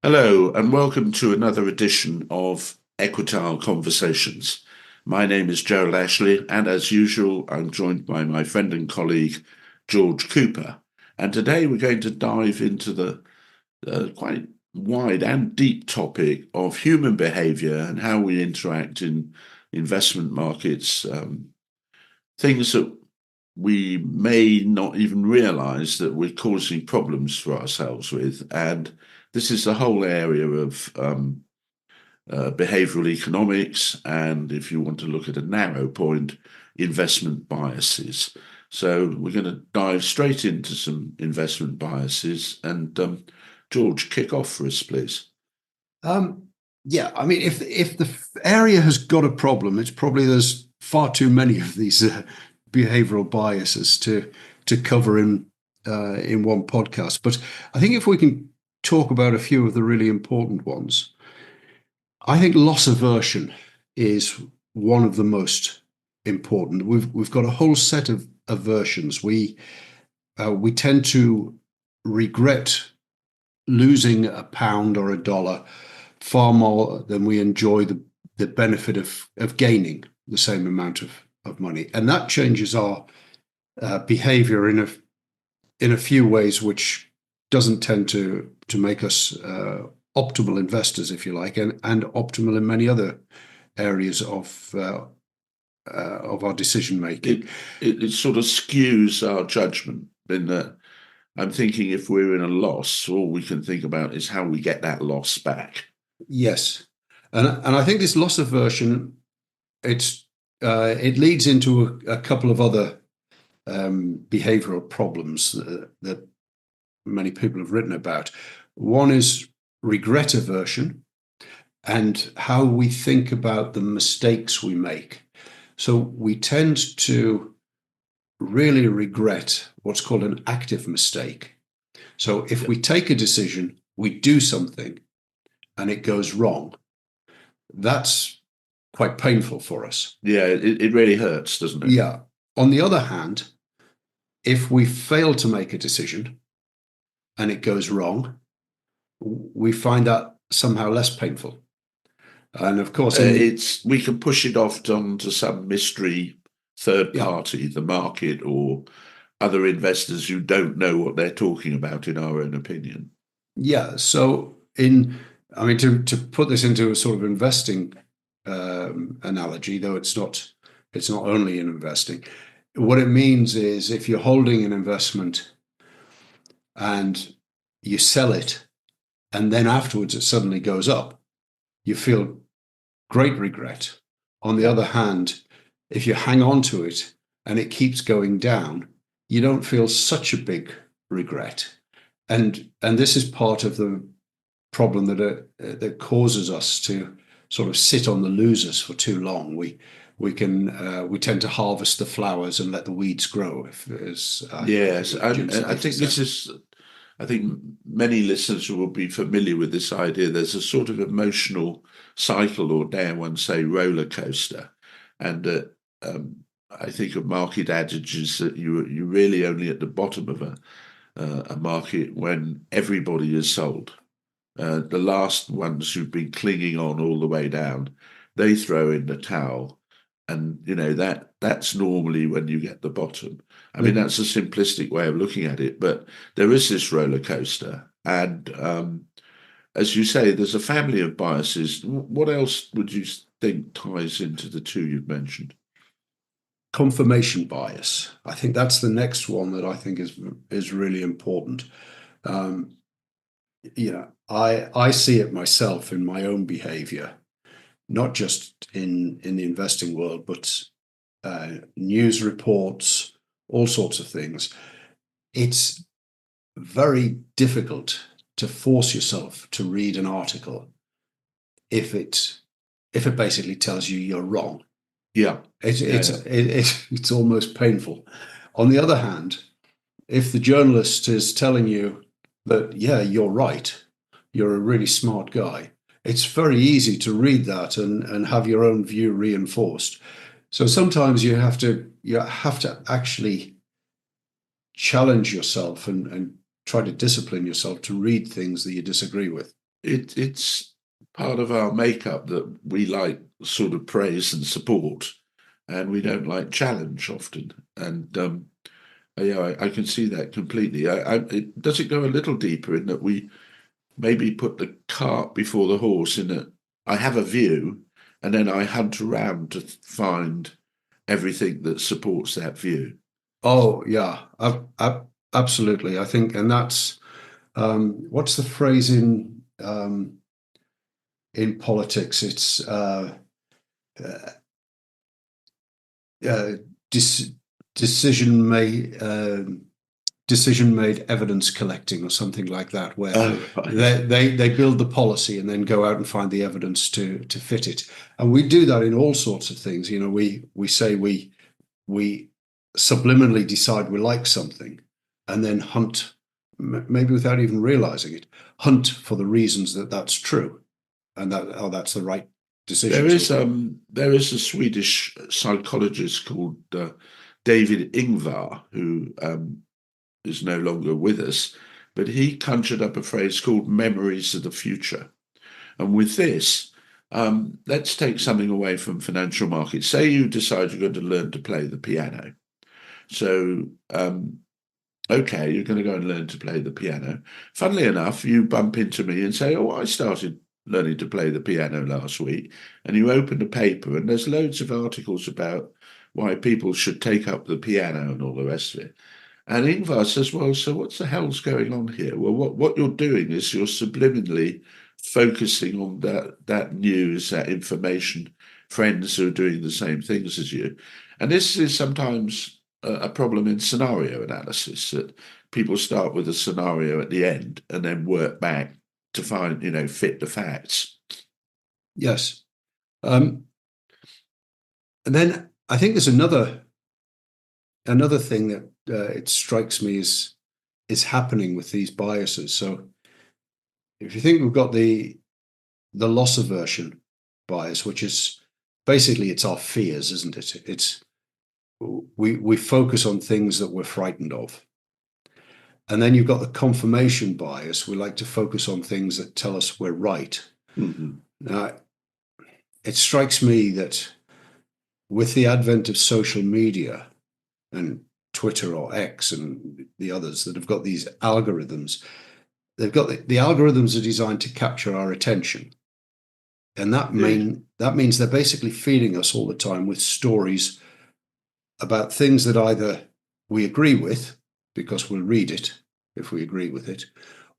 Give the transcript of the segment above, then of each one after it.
Hello, and welcome to another edition of Equitable Conversations. My name is Gerald Ashley, and as usual, I'm joined by my friend and colleague, George Cooper. And today we're going to dive into the quite wide and deep topic of human behavior and how we interact in investment markets, things that we may not even realize that we're causing problems for ourselves with. And this is the whole area of behavioral economics. And if you want to look at a narrow point, investment biases. So we're going to dive straight into some investment biases. And George, kick off for us, please. Yeah, I mean, if the area has got a problem, it's probably there's far too many of these behavioral biases to cover in one podcast. But I think if we can talk about a few of the really important ones, I think loss aversion is one of the most important. We've got a whole set of aversions. We tend to regret losing a pound or a dollar far more than we enjoy the benefit of gaining the same amount of money. And that changes our behavior in a few ways, which doesn't tend to make us optimal investors, if you like, and optimal in many other areas of our decision making. It sort of skews our judgment in that I'm thinking if we're in a loss, all we can think about is how we get that loss back. Yes, and I think this loss aversion, it leads into a couple of other behavioral problems that many people have written about. One is regret aversion and how we think about the mistakes we make. So we tend to really regret what's called an active mistake. So if we take a decision, we do something, and it goes wrong, that's quite painful for us. Yeah, it really hurts, doesn't it? Yeah. On the other hand, if we fail to make a decision and it goes wrong, we find that somehow less painful. And of course, we can push it off onto some mystery third party, the market or other investors who don't know what they're talking about, in our own opinion. Yeah. So to put this into a sort of investing analogy, though it's not only in investing. What it means is if you're holding an investment and you sell it, and then afterwards it suddenly goes up, you feel great regret. On the other hand, if you hang on to it and it keeps going down, you don't feel such a big regret. And this is part of the problem that causes us to sort of sit on the losers for too long. We tend to harvest the flowers and let the weeds grow. Yes, I think many listeners will be familiar with this idea. There's a sort of emotional cycle, or dare one say, roller coaster, and I think of market adages that you're really only at the bottom of a market when everybody is sold. The last ones who've been clinging on all the way down, they throw in the towel, and that's normally when you get the bottom. I mean, that's a simplistic way of looking at it, but there is this roller coaster, and as you say, there's a family of biases. What else would you think ties into the two you've mentioned? Confirmation bias. I think that's the next one that I think is really important. I see it myself in my own behavior, not just in the investing world, but news reports, all sorts of things. It's very difficult to force yourself to read an article if it basically tells you you're wrong. Yeah, it's almost painful. On the other hand, if the journalist is telling you that, yeah, you're right, you're a really smart guy, it's very easy to read that and have your own view reinforced. So sometimes you have to actually challenge yourself and try to discipline yourself to read things that you disagree with. it's part of our makeup that we like sort of praise and support, and we don't like challenge often. And yeah, I can see that completely. Does it go a little deeper in that we maybe put the cart before the horse in that I have a view and then I hunt around to find everything that supports that view. Oh yeah, absolutely. I think, and that's what's the phrase in politics? It's uh, uh, dis, decision made decision made evidence collecting or something like that, where Oh, right. they build the policy and then go out and find the evidence to fit it. And we do that in all sorts of things. You know, we say we subliminally decide we like something and then hunt, maybe without even realizing it, hunt for the reasons that that's true and that, oh, that's the right decision. There is a Swedish psychologist called David Ingvar who is no longer with us, but he conjured up a phrase called memories of the future. And with this, let's take something away from financial markets. Say you decide you're going to learn to play the piano. So, okay, you're going to go and learn to play the piano. Funnily enough, you bump into me and say, "Oh, I started learning to play the piano last week." And you open the paper, and there's loads of articles about why people should take up the piano and all the rest of it. And Ingvar says, well, so what's the hell's going on here? Well, what you're doing is you're subliminally focusing on that news, that information, friends who are doing the same things as you. And this is sometimes a problem in scenario analysis, that people start with a scenario at the end and then work back to find, fit the facts. Yes. And then I think there's another thing that it strikes me is happening with these biases. So if you think we've got the loss aversion bias, which is basically it's our fears, isn't it? It's we focus on things that we're frightened of. And then you've got the confirmation bias. We like to focus on things that tell us we're right. Mm-hmm. Now, it strikes me that with the advent of social media and Twitter or X and the others that have got these algorithms, they've got the algorithms are designed to capture our attention. And that means they're basically feeding us all the time with stories about things that either we agree with, because we'll read it if we agree with it,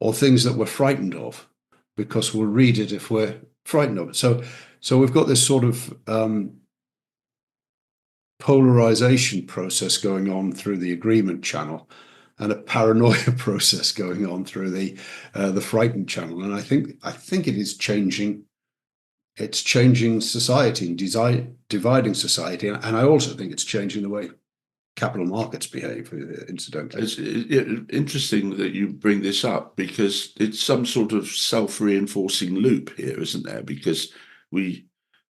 or things that we're frightened of, because we'll read it if we're frightened of it. So we've got this sort of polarization process going on through the agreement channel, and a paranoia process going on through the frightened channel. And I think it is changing. It's changing society and dividing society, and I also think it's changing the way capital markets behave. Incidentally, it's interesting that you bring this up, because it's some sort of self-reinforcing loop here, isn't there? Because we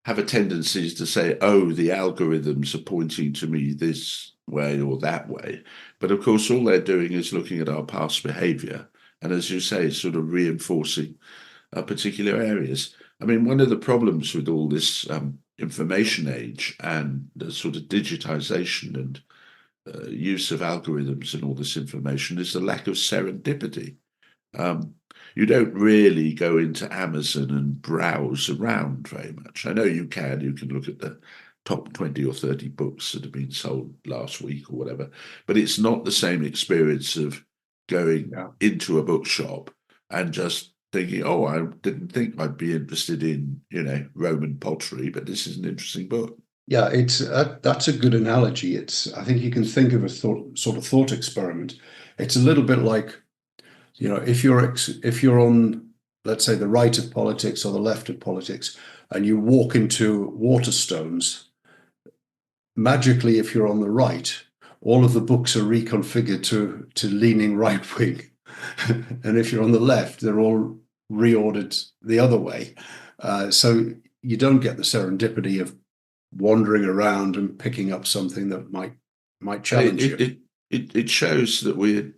have a tendency to say, oh, the algorithms are pointing to me this way or that way. But of course, all they're doing is looking at our past behavior. And as you say, sort of reinforcing particular areas. I mean, one of the problems with all this information age and the sort of digitization and use of algorithms and all this information is the lack of serendipity. You don't really go into Amazon and browse around very much. I know you can look at the top 20 or 30 books that have been sold last week or whatever, but it's not the same experience of going into a bookshop and just thinking, oh, I didn't think I'd be interested in, Roman pottery, but this is an interesting book. Yeah, it's that's a good analogy. I think you can think of a sort of thought experiment. It's a little bit like, if you're on, let's say, the right of politics or the left of politics, and you walk into Waterstones, magically, if you're on the right, all of the books are reconfigured to leaning right wing, and if you're on the left, they're all reordered the other way. So you don't get the serendipity of wandering around and picking up something that might challenge you. It shows that we're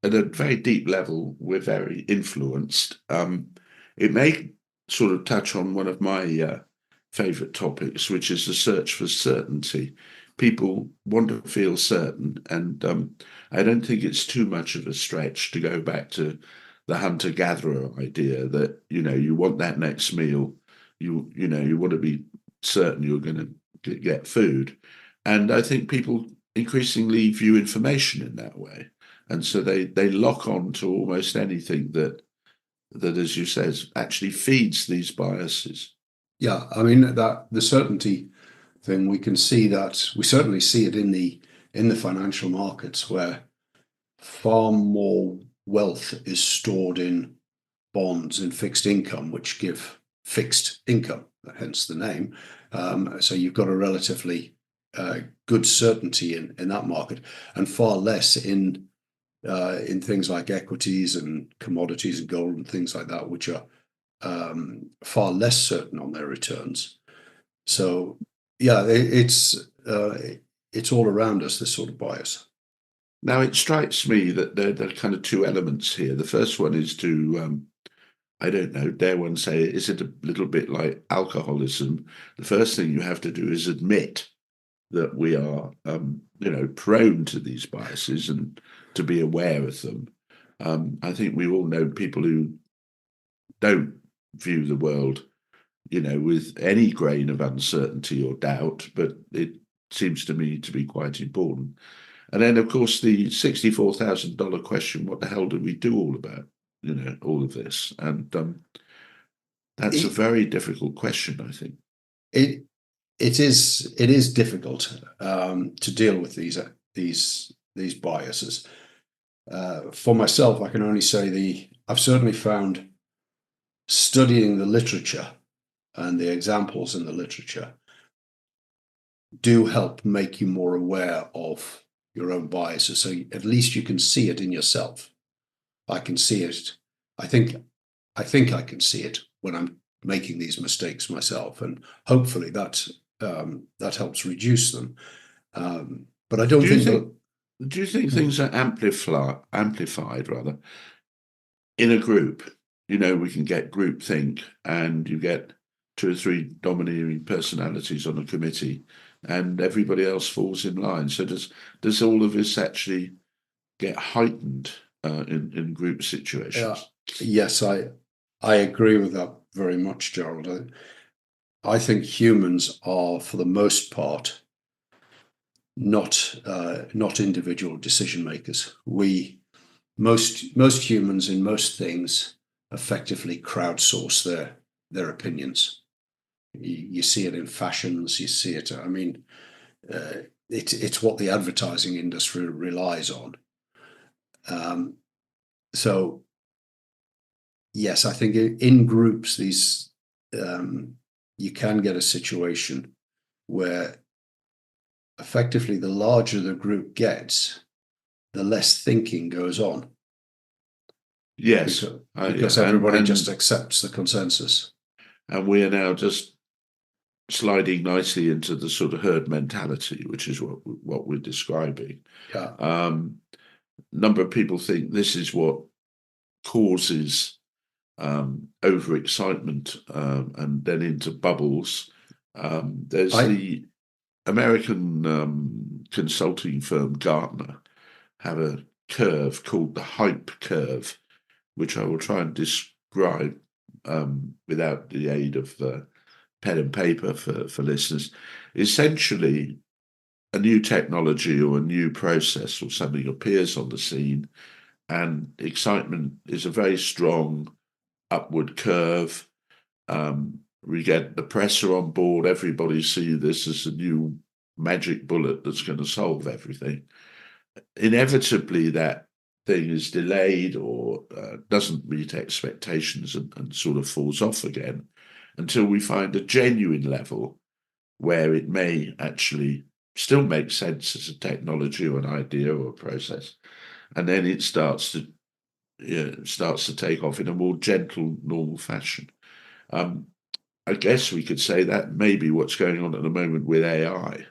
at a very deep level, we're very influenced. it may sort of touch on one of my favourite topics, which is the search for certainty. People want to feel certain, and I don't think it's too much of a stretch to go back to the hunter-gatherer idea that you want that next meal, you want to be certain you're going to get food, and I think people increasingly view information in that way, and so they lock on to almost anything that, as you says, actually feeds these biases. Yeah, I mean that the certainty thing, we can see that, we certainly see it in the financial markets, where far more wealth is stored in bonds and fixed income, which give fixed income, hence the name. So you've got a relatively good certainty in that market, and far less in things like equities and commodities and gold and things like that, which are far less certain on their returns. So yeah, it's all around us, this sort of bias. Now, it strikes me that there are kind of two elements here. The first one is to, I don't know, dare one say, is it a little bit like alcoholism? The first thing you have to do is admit that we are, prone to these biases and to be aware of them. I think we all know people who don't view the world, with any grain of uncertainty or doubt, but it seems to me to be quite important. And then, of course, the $64,000 question: what the hell do we do all about, all of this? And that's a very difficult question, I think. It is difficult to deal with these biases. For myself, I can only say I've certainly found studying the literature and the examples in the literature do help make you more aware of your own biases. So at least you can see it in yourself. I can see it. I think I can see it when I'm making these mistakes myself, and hopefully that helps reduce them. But I don't think. Do you think things are amplified rather in a group? We can get groupthink, and you get 2 or 3 domineering personalities on a committee, and everybody else falls in line. So does all of this actually get heightened in group situations? Yes, I agree with that very much, Gerald. I think humans are, for the most part, not individual decision makers. Most humans in most things effectively crowdsource their opinions. You see it in fashions. You see it. I mean, it's what the advertising industry relies on. So yes, I think in groups, you can get a situation where effectively the larger the group gets, the less thinking goes on. Yes, because everybody just accepts the consensus. And we are now just sliding nicely into the sort of herd mentality, which is what we're describing. Yeah. Number of people think this is what causes overexcitement and then into bubbles. There's the American consulting firm Gartner have a curve called the hype curve, which I will try and describe without the aid of pen and paper for listeners. Essentially, a new technology or a new process or something appears on the scene, and excitement is a very strong upward curve. We get the press are on board. Everybody sees this as a new magic bullet that's going to solve everything. Inevitably, that thing is delayed or doesn't meet expectations and sort of falls off again until we find a genuine level where it may actually still make sense as a technology or an idea or a process, and then it starts to take off in a more gentle, normal fashion. I guess we could say that may be what's going on at the moment with AI.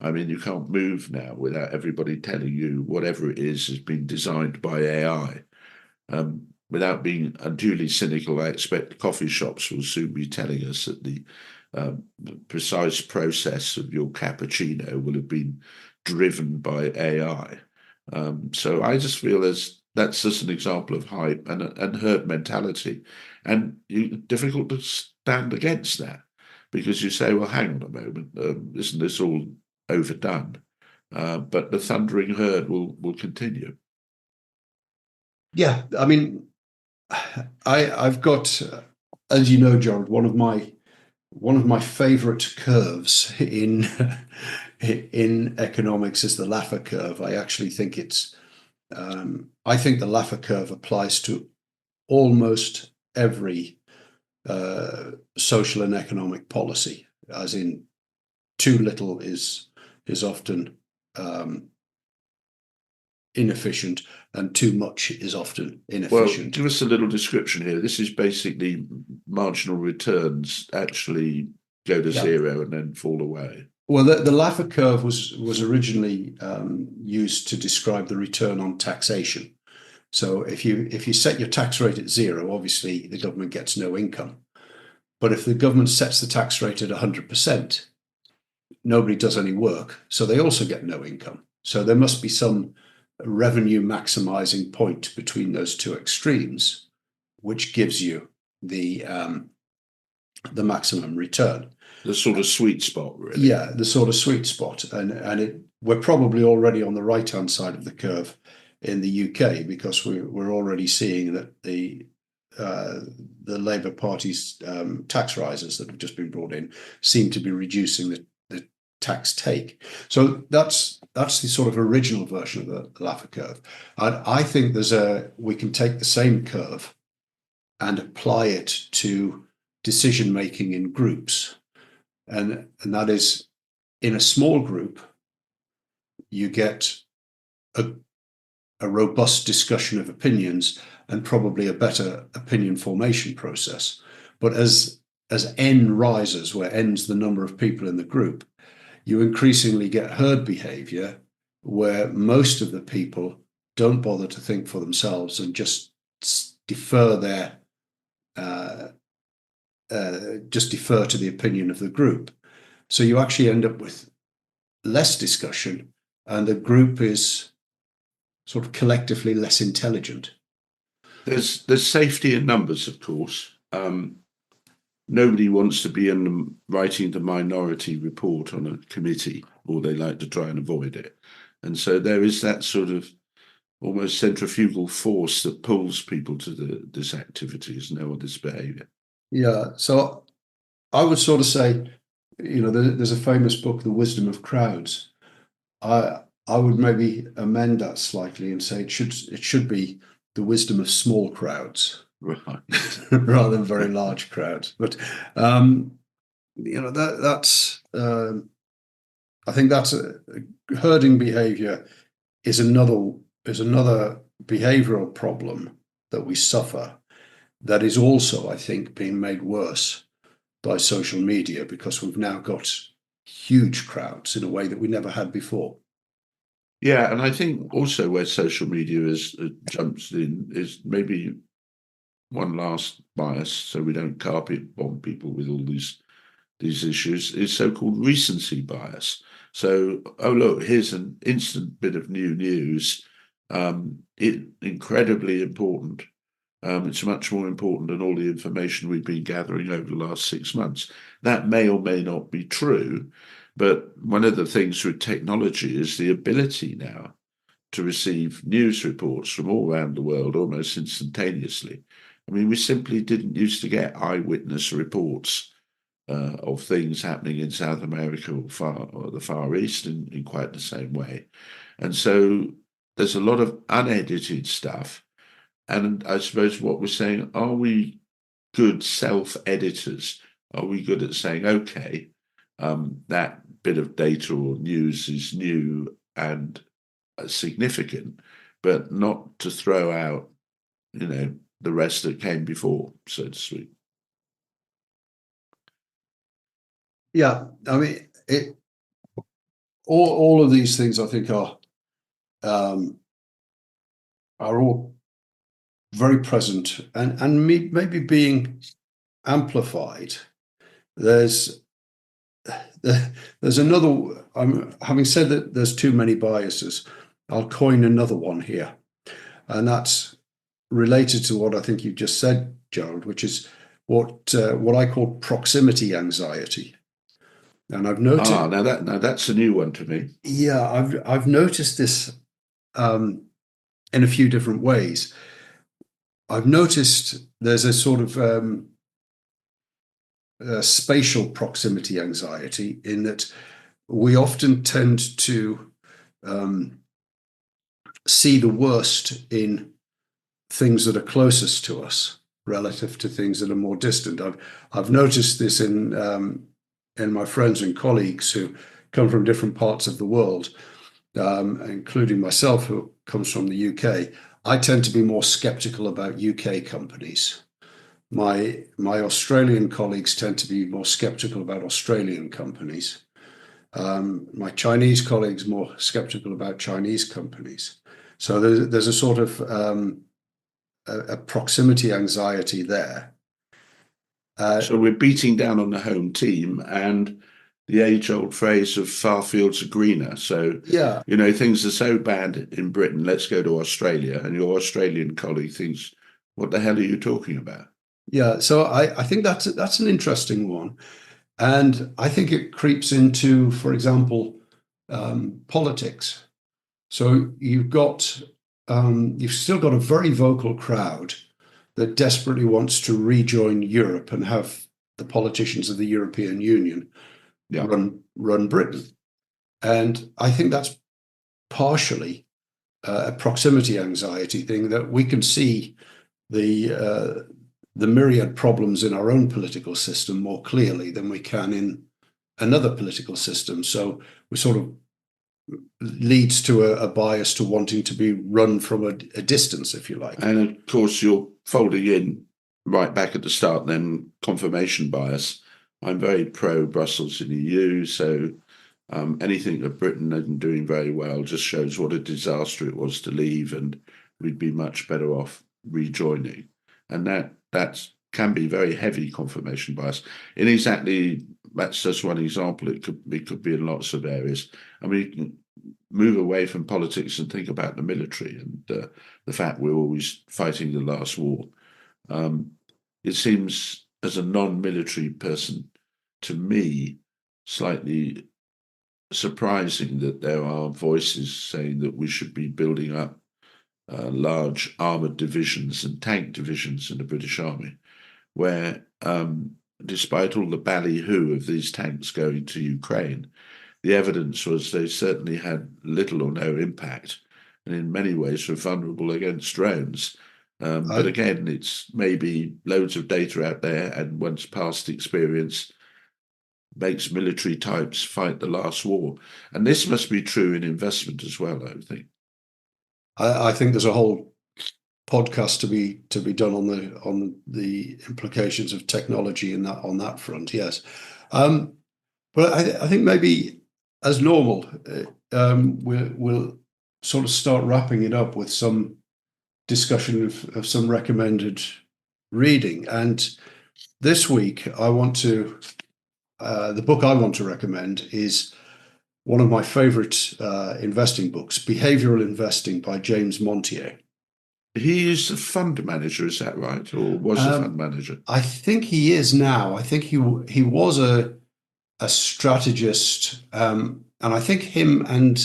I mean, you can't move now without everybody telling you whatever it is has been designed by AI. without being unduly cynical, I expect coffee shops will soon be telling us that the precise process of your cappuccino will have been driven by AI. So I just feel that's just an example of hype and herd mentality, and difficult to stand against that because you say, well, hang on a moment, isn't this all overdone? But the thundering herd will continue. Yeah, I mean, I've got, as you know, Gerald, one of my favorite curves in in economics is the Laffer curve. I actually think I think the Laffer curve applies to almost every social and economic policy, as in too little is often inefficient, and too much is often inefficient. Well, give us a little description here. This is basically marginal returns actually go to zero and then fall away. Well, the Laffer curve was originally used to describe the return on taxation. So if you set your tax rate at zero, obviously the government gets no income. But if the government sets the tax rate at 100%, nobody does any work, so they also get no income. So there must be some revenue maximizing point between those two extremes, which gives you the maximum return. The sort of sweet spot, really. Yeah, the sort of sweet spot, and we're probably already on the right-hand side of the curve in the UK, because we're already seeing that the Labour Party's tax rises that have just been brought in seem to be reducing the tax take. So that's the sort of original version of the Laffer curve. And I think we can take the same curve and apply it to decision making in groups, and that is, in a small group, you get a robust discussion of opinions and probably a better opinion formation process. But as n rises, where n's the number of people in the group, you increasingly get herd behavior, where most of the people don't bother to think for themselves and just defer to the opinion of the group. So you actually end up with less discussion, and the group is sort of collectively less intelligent. There's safety in numbers, of course. Nobody wants to be writing the minority report on a committee, or they like to try and avoid it. And so there is that sort of almost centrifugal force that pulls people to this activity, or this behavior. Yeah. So I would sort of say, there's a famous book, The Wisdom of Crowds. I would maybe amend that slightly and say it should be the wisdom of small crowds. Right. Rather than very large crowds. But that's I think that's herding behavior is another behavioral problem that we suffer, that is also, I think, being made worse by social media, because we've now got huge crowds in a way that we never had before. Yeah, and I think also where social media has jumps in is maybe one last bias, so we don't carpet bomb people with all these issues, is so-called recency bias. So, oh look, here's an instant bit of new news. Incredibly important. It's much more important than all the information we've been gathering over the last 6 months. That may or may not be true, but one of the things with technology is the ability now to receive news reports from all around the world almost instantaneously. I mean, we simply didn't used to get eyewitness reports of things happening in South America or the Far East in quite the same way. And so there's a lot of unedited stuff. And I suppose what we're saying, are we good self-editors? Are we good at saying, okay, that bit of data or news is new and significant, but not to throw out, the rest that came before, so to speak. Yeah, I mean, all of these things, I think, are all very present and maybe being amplified. There's another. Having said that, there's too many biases. I'll coin another one here, and that's related to what I think you just said, Gerald, which is what I call proximity anxiety. And I've noticed. Now that's a new one to me. Yeah, I've noticed this in a few different ways. I've noticed there's a sort of spatial proximity anxiety in that we often tend to see the worst in things that are closest to us relative to things that are more distant. I've noticed this in my friends and colleagues who come from different parts of the world, including myself, who comes from the UK. I tend to be more skeptical about UK companies. My Australian colleagues tend to be more skeptical about Australian companies. My Chinese colleagues more skeptical about Chinese companies. So there's a sort of a proximity anxiety there. So we're beating down on the home team, and the age-old phrase of far fields are greener. So, Yeah, things are so bad in Britain, let's go to Australia. And your Australian colleague thinks, what the hell are you talking about? yeah. So I think that's an interesting one. And I think it creeps into, for example, politics. So you've still got a very vocal crowd that desperately wants to rejoin Europe and have the politicians of the European Union Yeah. run Britain. And I think that's partially a proximity anxiety thing, that we can see the myriad problems in our own political system more clearly than we can in another political system. So we sort of leads to a bias to wanting to be run from a distance, if you like. And of course, you're folding in right back at the start, then confirmation bias. I'm very pro Brussels and EU, so anything that Britain isn't doing very well just shows what a disaster it was to leave, and we'd be much better off rejoining. And that can be very heavy confirmation bias. And exactly, that's just one example. It could be in lots of areas. I mean, you can move away from politics and think about the military and the fact we're always fighting the last war. It seems, as a non-military person, to me, slightly surprising that there are voices saying that we should be building up large armoured divisions and tank divisions in the British Army, where, despite all the ballyhoo of these tanks going to Ukraine, the evidence was they certainly had little or no impact, and in many ways were vulnerable against drones. But again, it's maybe loads of data out there, and one's past experience makes military types fight the last war. And this must be true in investment as well, I think. I think there's a whole podcast to be done on the implications of technology in that on that front. Yes, but I think maybe as normal, we'll sort of start wrapping it up with some discussion of some recommended reading. And this week, the book I want to recommend is one of my favorite investing books, Behavioural Investing by James Montier. He is a fund manager, is that right? Or was a fund manager? I think he is now. I think he was a strategist, and I think him and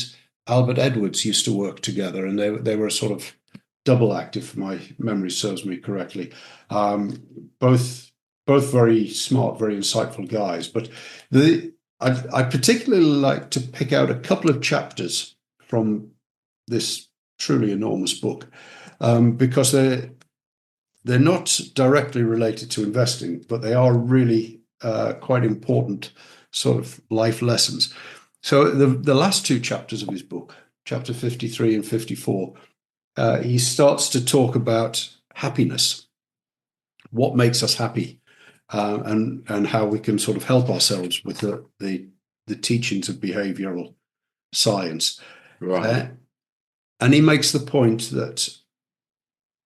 Albert Edwards used to work together, and they were sort of double act, if my memory serves me correctly. Both very smart, very insightful guys. But I particularly like to pick out a couple of chapters from this truly enormous book, because they're not directly related to investing, but they are really quite important sort of life lessons. So the last two chapters of his book, chapter 53 and 54, he starts to talk about happiness, what makes us happy, and how we can sort of help ourselves with the teachings of behavioral science. Right. And he makes the point that,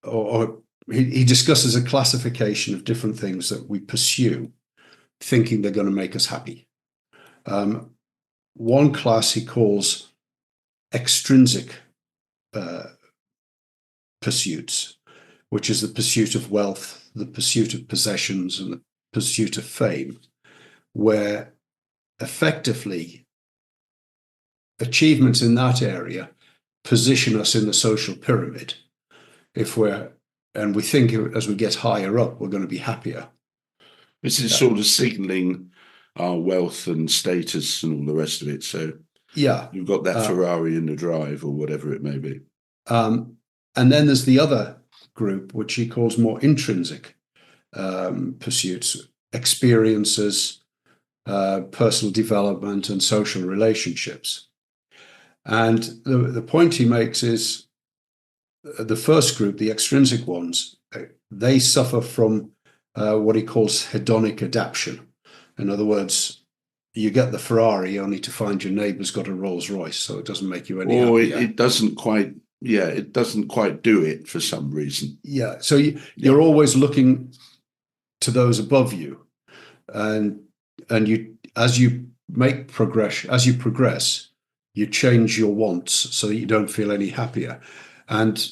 or he discusses a classification of different things that we pursue, thinking they're going to make us happy. One class he calls extrinsic pursuits, which is the pursuit of wealth, the pursuit of possessions, and the pursuit of fame, where effectively achievements in that area position us in the social pyramid. And we think as we get higher up, we're going to be happier. This is sort of signaling our wealth and status and all the rest of it. So yeah, you've got that Ferrari in the drive or whatever it may be. And then there's the other group, which he calls more intrinsic pursuits, experiences, personal development, and social relationships. And the point he makes is the first group, the extrinsic ones, they suffer from what he calls hedonic adaptation. In other words, you get the Ferrari only to find your neighbour's got a Rolls Royce, so it doesn't make you any happier. It doesn't quite. Yeah, it doesn't quite do it for some reason. Yeah, so you're always looking to those above you, and you as you make progression, as you progress, you change your wants so that you don't feel any happier. And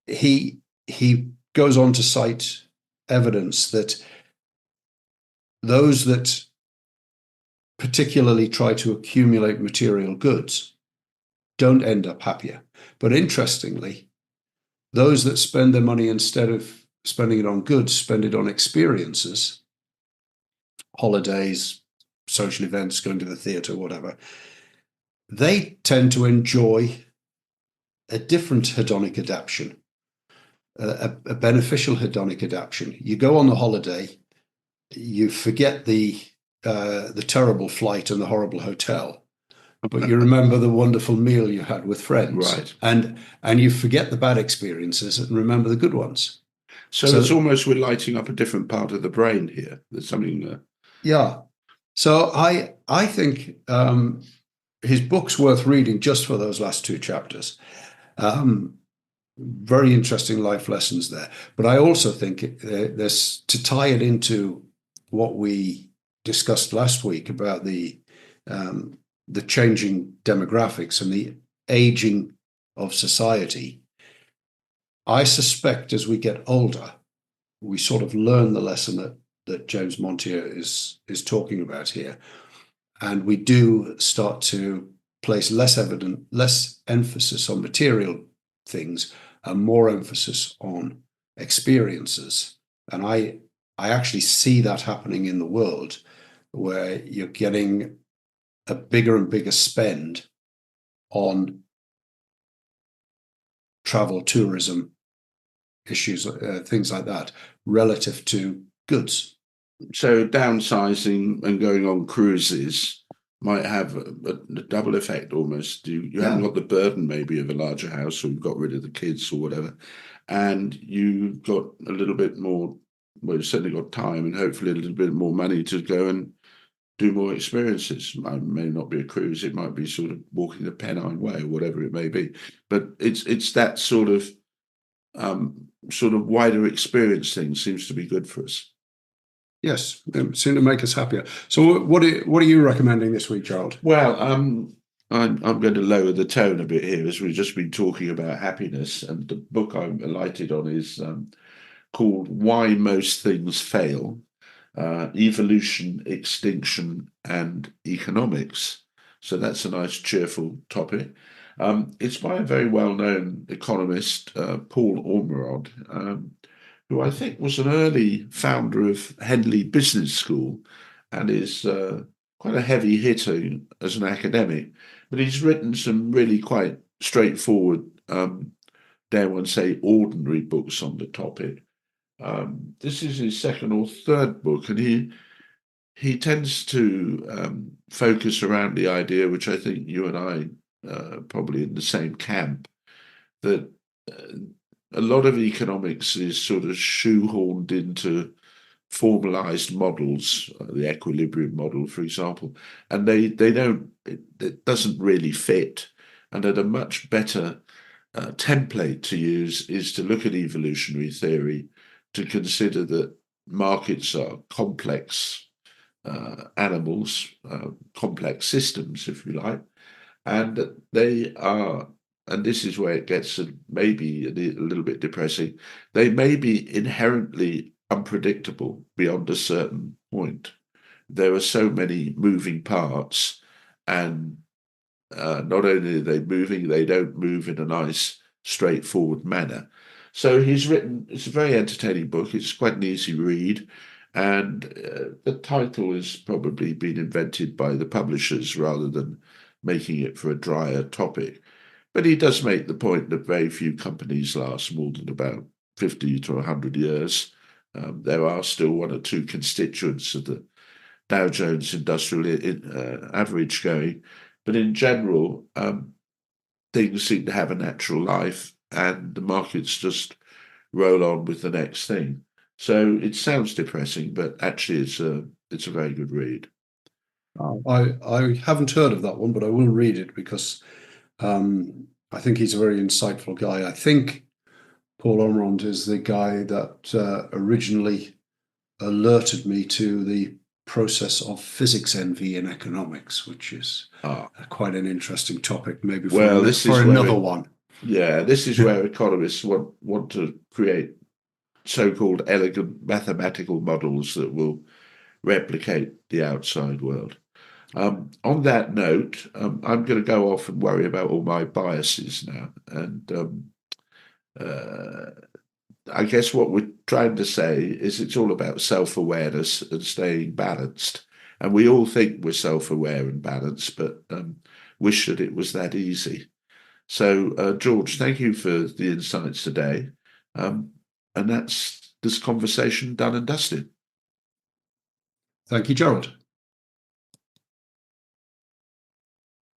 he goes on to cite evidence that those that particularly try to accumulate material goods don't end up happier. But interestingly, those that spend their money, instead of spending it on goods, spend it on experiences, holidays, social events, going to the theatre, whatever, they tend to enjoy a different hedonic adaptation, a beneficial hedonic adaptation. You go on the holiday, you forget the terrible flight and the horrible hotel, but you remember the wonderful meal you had with friends, right? And you forget the bad experiences and remember the good ones. So it's almost we're lighting up a different part of the brain here. There's something. Yeah. So I think his book's worth reading just for those last two chapters. Very interesting life lessons there. But I also think there's, to tie it into what we discussed last week about the changing demographics and the aging of society. I suspect as we get older, we sort of learn the lesson that James Montier is talking about here. And we do start to place less emphasis on material things and more emphasis on experiences. And I actually see that happening in the world, where you're getting a bigger and bigger spend on travel, tourism issues, things like that, relative to goods. So downsizing and going on cruises might have a double effect almost. You haven't got the burden maybe of a larger house, or you've got rid of the kids or whatever, and you've got a little bit more, well, you've certainly got time and hopefully a little bit more money to go and do more experiences. It may not be a cruise, it might be sort of walking the Pennine Way or whatever it may be, but it's that sort of wider experience thing seems to be good for us. Yes, it seems to make us happier. So what are you recommending this week, Gerald? Well, I'm going to lower the tone a bit here, as we've just been talking about happiness, and the book I'm alighted on is called Why Most Things Fail, Evolution, Extinction and Economics. So that's a nice cheerful topic. It's by a very well-known economist, Paul Ormerod, who I think was an early founder of Henley Business School and is quite a heavy hitter as an academic. But he's written some really quite straightforward, dare one say, ordinary books on the topic. This is his second or third book, and he tends to focus around the idea, which I think you and I probably in the same camp, that a lot of economics is sort of shoehorned into formalized models, the equilibrium model, for example, and they don't, it doesn't really fit. And at a much better template to use is to look at evolutionary theory, to consider that markets are complex animals, complex systems, if you like, and that they are, and this is where it gets maybe a little bit depressing, they may be inherently unpredictable beyond a certain point. There are so many moving parts, and not only are they moving, they don't move in a nice, straightforward manner. So he's written, it's a very entertaining book. It's quite an easy read. And the title has probably been invented by the publishers rather than making it for a drier topic. But he does make the point that very few companies last more than about 50 to 100 years. There are still one or two constituents of the Dow Jones Industrial Average going. But in general, things seem to have a natural life and the markets just roll on with the next thing. So it sounds depressing, but actually it's a very good read. I haven't heard of that one, but I will read it because I think he's a very insightful guy. I think Paul Ormond is the guy that originally alerted me to the process of physics envy in economics, which is quite an interesting topic, maybe for, another one. Yeah, this is where economists want to create so-called elegant mathematical models that will replicate the outside world. On that note, I'm going to go off and worry about all my biases now. And I guess what we're trying to say is it's all about self-awareness and staying balanced. And we all think we're self-aware and balanced, but wish that it was that easy. So, George, thank you for the insights today. And that's this conversation done and dusted. Thank you, Gerald.